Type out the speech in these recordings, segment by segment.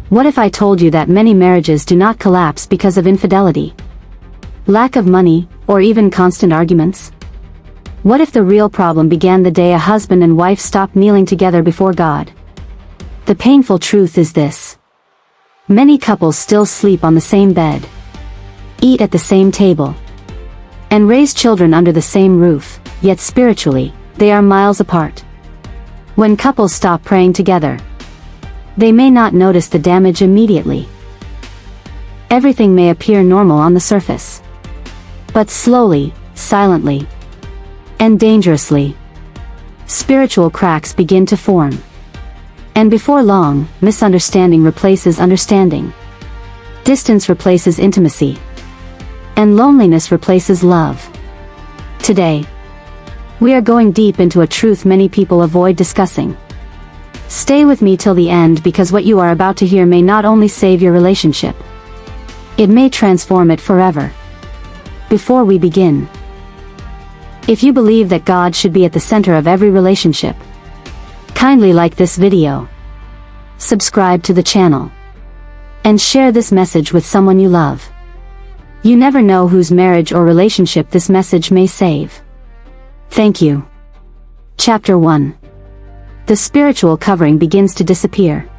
What if I told you that many marriages do not collapse because of infidelity, lack of money, or even constant arguments? What if the real problem began the day a husband and wife stopped kneeling together before God? The painful truth is this: many couples still sleep on the same bed, eat at the same table, and raise children under the same roof, yet spiritually, they are miles apart. When couples stop praying together, they may not notice the damage immediately. Everything may appear normal on the surface. But slowly, silently, and dangerously, spiritual cracks begin to form. And before long, misunderstanding replaces understanding. Distance replaces intimacy. And loneliness replaces love. Today, we are going deep into a truth many people avoid discussing. Stay with me till the end, because what you are about to hear may not only save your relationship, it may transform it forever. Before we begin, if you believe that God should be at the center of every relationship, kindly like this video, subscribe to the channel, and share this message with someone you love. You never know whose marriage or relationship this message may save. Thank you. Chapter 1. The spiritual covering begins to disappear.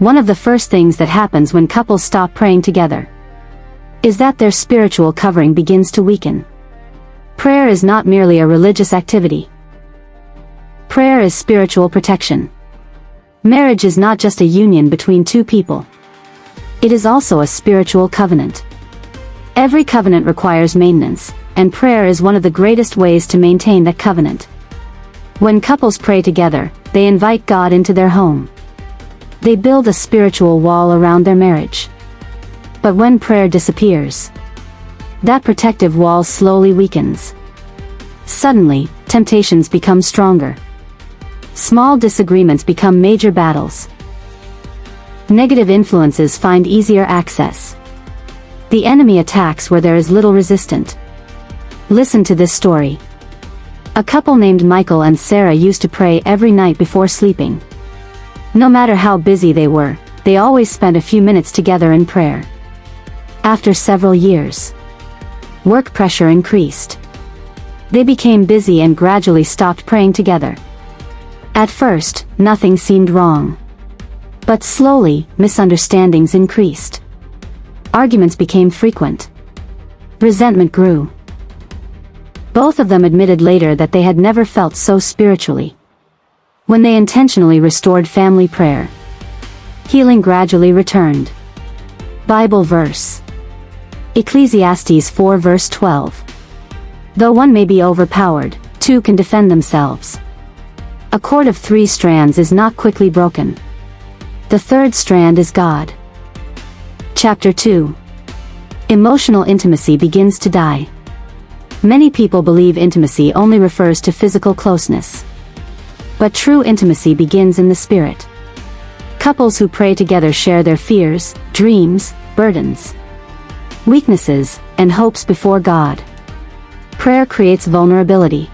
One of the first things that happens when couples stop praying together is that their spiritual covering begins to weaken. Prayer is not merely a religious activity. Prayer is spiritual protection. Marriage is not just a union between two people. It is also a spiritual covenant. Every covenant requires maintenance, and prayer is one of the greatest ways to maintain that covenant. When couples pray together, they invite God into their home. They build a spiritual wall around their marriage. But when prayer disappears, that protective wall slowly weakens. Suddenly, temptations become stronger. Small disagreements become major battles. Negative influences find easier access. The enemy attacks where there is little resistance. Listen to this story. A couple named Michael and Sarah used to pray every night before sleeping. No matter how busy they were, they always spent a few minutes together in prayer. After several years, work pressure increased. They became busy and gradually stopped praying together. At first, nothing seemed wrong. But slowly, misunderstandings increased. Arguments became frequent. Resentment grew. Both of them admitted later that they had never felt so spiritually. When they intentionally restored family prayer, healing gradually returned. Bible verse: Ecclesiastes 4 verse 12. Though one may be overpowered, two can defend themselves. A cord of 3 strands is not quickly broken. The third strand is God. Chapter 2. Emotional intimacy begins to die. Many people believe intimacy only refers to physical closeness. But true intimacy begins in the spirit. Couples who pray together share their fears, dreams, burdens, weaknesses, and hopes before God. Prayer creates vulnerability.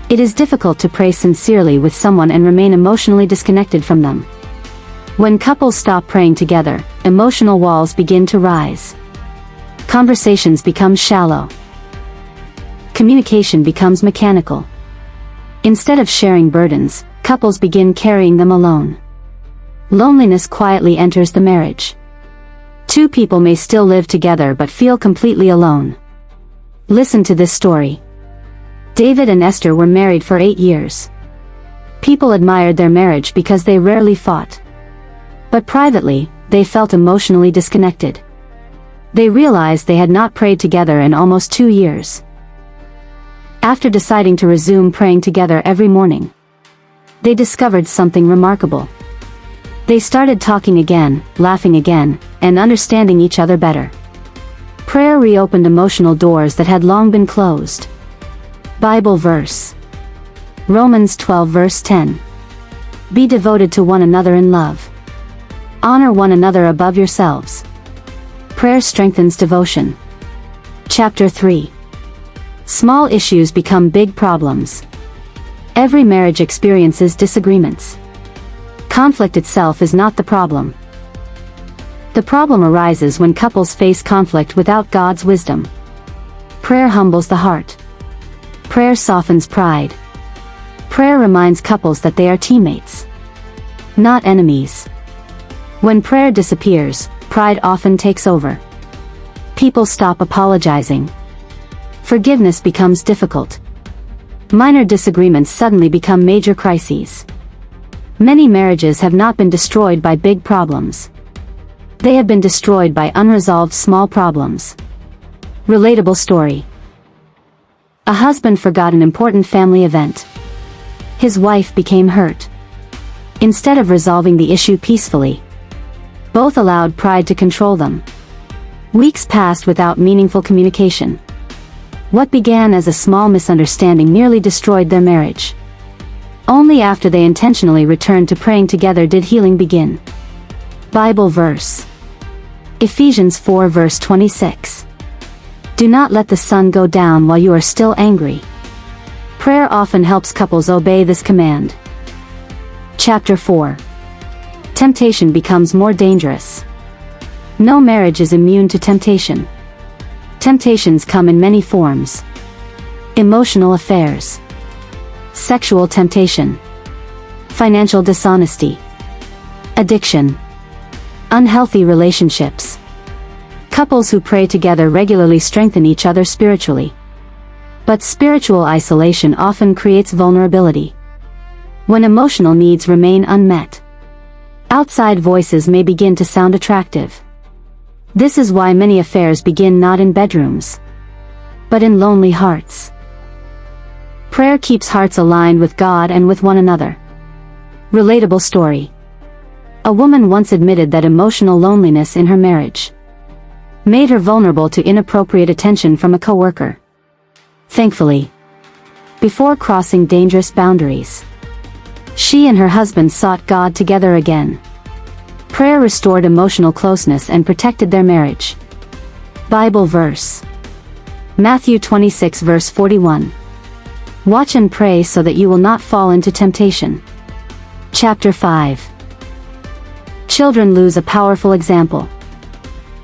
It is difficult to pray sincerely with someone and remain emotionally disconnected from them. When couples stop praying together, emotional walls begin to rise. Conversations become shallow. Communication becomes mechanical. Instead of sharing burdens, couples begin carrying them alone. Loneliness quietly enters the marriage. Two people may still live together but feel completely alone. Listen to this story. David and Esther were married for 8 years. People admired their marriage because they rarely fought. But privately, they felt emotionally disconnected. They realized they had not prayed together in almost 2 years. After deciding to resume praying together every morning, they discovered something remarkable. They started talking again, laughing again, and understanding each other better. Prayer reopened emotional doors that had long been closed. Bible verse: Romans 12 verse 10. Be devoted to one another in love. Honor one another above yourselves. Prayer strengthens devotion. Chapter 3. Small issues become big problems. Every marriage experiences disagreements. Conflict itself is not the problem. The problem arises when couples face conflict without God's wisdom. Prayer humbles the heart. Prayer softens pride. Prayer reminds couples that they are teammates, not enemies. When prayer disappears, pride often takes over. People stop apologizing. Forgiveness becomes difficult. Minor disagreements suddenly become major crises. Many marriages have not been destroyed by big problems. They have been destroyed by unresolved small problems. Relatable story. A husband forgot an important family event. His wife became hurt. Instead of resolving the issue peacefully, both allowed pride to control them. Weeks passed without meaningful communication. What began as a small misunderstanding nearly destroyed their marriage. Only after they intentionally returned to praying together did healing begin. Bible verse. Ephesians 4 verse 26. Do not let the sun go down while you are still angry. Prayer often helps couples obey this command. Chapter 4. Temptation becomes more dangerous. No marriage is immune to temptation. Temptations come in many forms. Emotional affairs, sexual temptation, financial dishonesty, addiction, unhealthy relationships. Couples who pray together regularly strengthen each other spiritually. But spiritual isolation often creates vulnerability. When emotional needs remain unmet, outside voices may begin to sound attractive. This is why many affairs begin not in bedrooms, but in lonely hearts. Prayer keeps hearts aligned with God and with one another. Relatable story. A woman once admitted that emotional loneliness in her marriage made her vulnerable to inappropriate attention from a coworker. Thankfully, before crossing dangerous boundaries, she and her husband sought God together again. Prayer restored emotional closeness and protected their marriage. Bible verse. Matthew 26 verse 41. Watch and pray so that you will not fall into temptation. Chapter 5. Children lose a powerful example.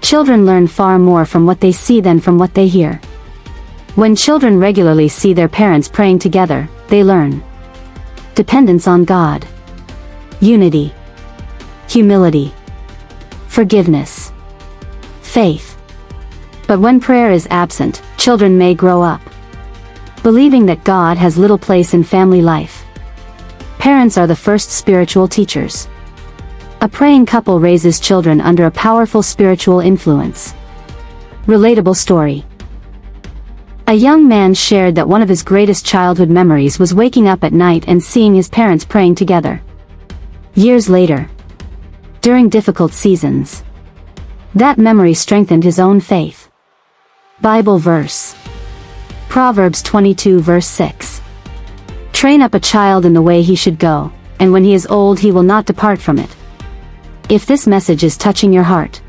Children learn far more from what they see than from what they hear. When children regularly see their parents praying together, they learn dependence on God, unity, humility, forgiveness, faith. But when prayer is absent, children may grow up believing that God has little place in family life. Parents are the first spiritual teachers. A praying couple raises children under a powerful spiritual influence. Relatable story. A young man shared that one of his greatest childhood memories was waking up at night and seeing his parents praying together. Years later, during difficult seasons, that memory strengthened his own faith. Bible verse. Proverbs 22 verse 6. Train up a child in the way he should go, and when he is old he will not depart from it. If this message is touching your heart,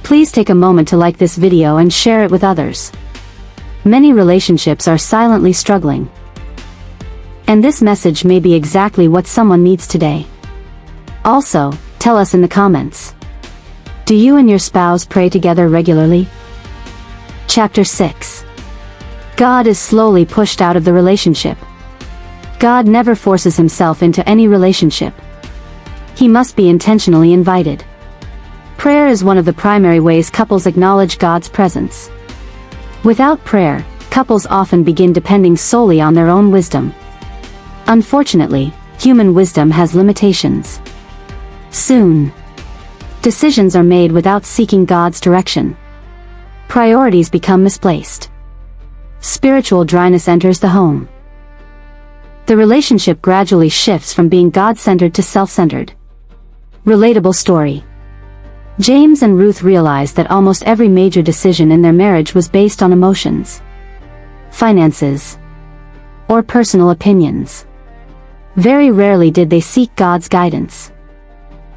please take a moment to like this video and share it with others. Many relationships are silently struggling, and this message may be exactly what someone needs today. Also, tell us in the comments. Do you and your spouse pray together regularly? Chapter 6. God is slowly pushed out of the relationship. God never forces himself into any relationship. He must be intentionally invited. Prayer is one of the primary ways couples acknowledge God's presence. Without prayer, couples often begin depending solely on their own wisdom. Unfortunately, human wisdom has limitations. Soon, decisions are made without seeking God's direction. Priorities become misplaced. Spiritual dryness enters the home. The relationship gradually shifts from being God-centered to self-centered. Relatable story. James and Ruth realized that almost every major decision in their marriage was based on emotions, finances, or personal opinions. Very rarely did they seek God's guidance.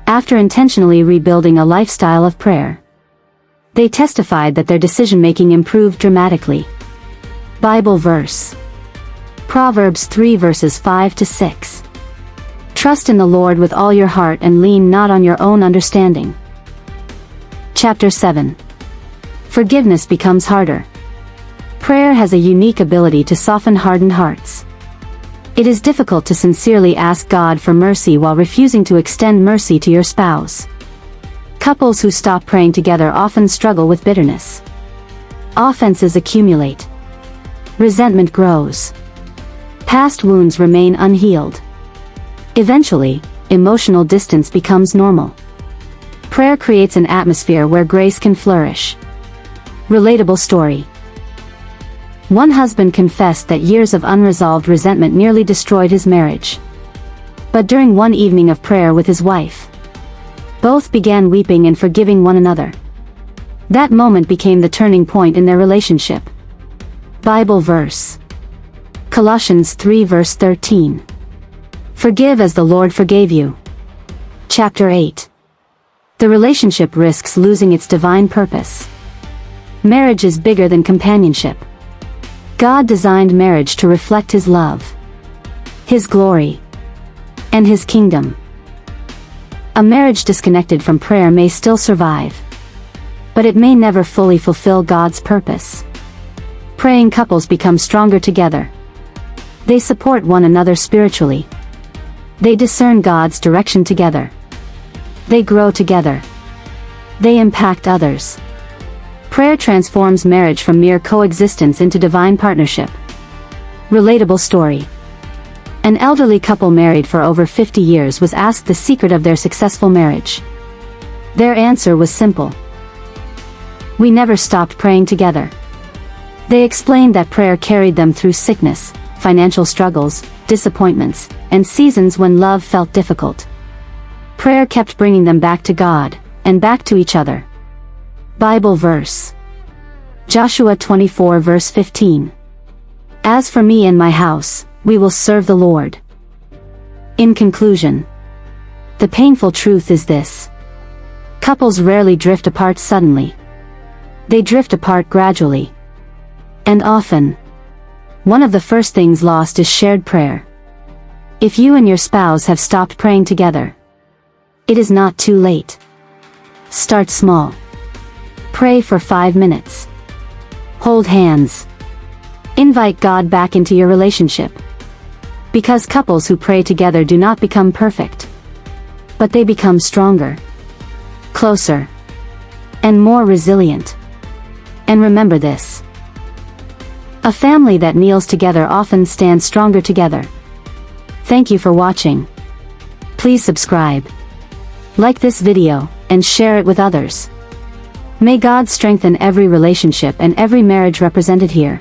After intentionally rebuilding a lifestyle of prayer, they testified that their decision-making improved dramatically. Bible verse. Proverbs 3 verses 5 to 6. Trust in the Lord with all your heart and lean not on your own understanding. Chapter 7. Forgiveness becomes harder. Prayer has a unique ability to soften hardened hearts. It is difficult to sincerely ask God for mercy while refusing to extend mercy to your spouse. Couples who stop praying together often struggle with bitterness. Offenses accumulate. Resentment grows. Past wounds remain unhealed. Eventually, emotional distance becomes normal. Prayer creates an atmosphere where grace can flourish. Relatable story. One husband confessed that years of unresolved resentment nearly destroyed his marriage. But during one evening of prayer with his wife, both began weeping and forgiving one another. That moment became the turning point in their relationship. Bible verse. Colossians 3 verse 13. Forgive as the Lord forgave you. Chapter 8. The relationship risks losing its divine purpose. Marriage is bigger than companionship. God designed marriage to reflect His love, His glory, and His kingdom. A marriage disconnected from prayer may still survive, but it may never fully fulfill God's purpose. Praying couples become stronger together. They support one another spiritually. They discern God's direction together. They grow together. They impact others. Prayer transforms marriage from mere coexistence into divine partnership. Relatable story. An elderly couple married for over 50 years was asked the secret of their successful marriage. Their answer was simple. We never stopped praying together. They explained that prayer carried them through sickness, financial struggles, disappointments, and seasons when love felt difficult. Prayer kept bringing them back to God, and back to each other. Bible verse. Joshua 24 verse 15. As for me and my house, we will serve the Lord. In conclusion, the painful truth is this. Couples rarely drift apart suddenly. They drift apart gradually. And often, one of the first things lost is shared prayer. If you and your spouse have stopped praying together, it is not too late. Start small. Pray for 5 minutes. Hold hands. Invite God back into your relationship. Because couples who pray together do not become perfect, but they become stronger, closer, and more resilient. And remember this. A family that kneels together often stands stronger together. Thank you for watching. Please subscribe, like this video, and share it with others. May God strengthen every relationship and every marriage represented here.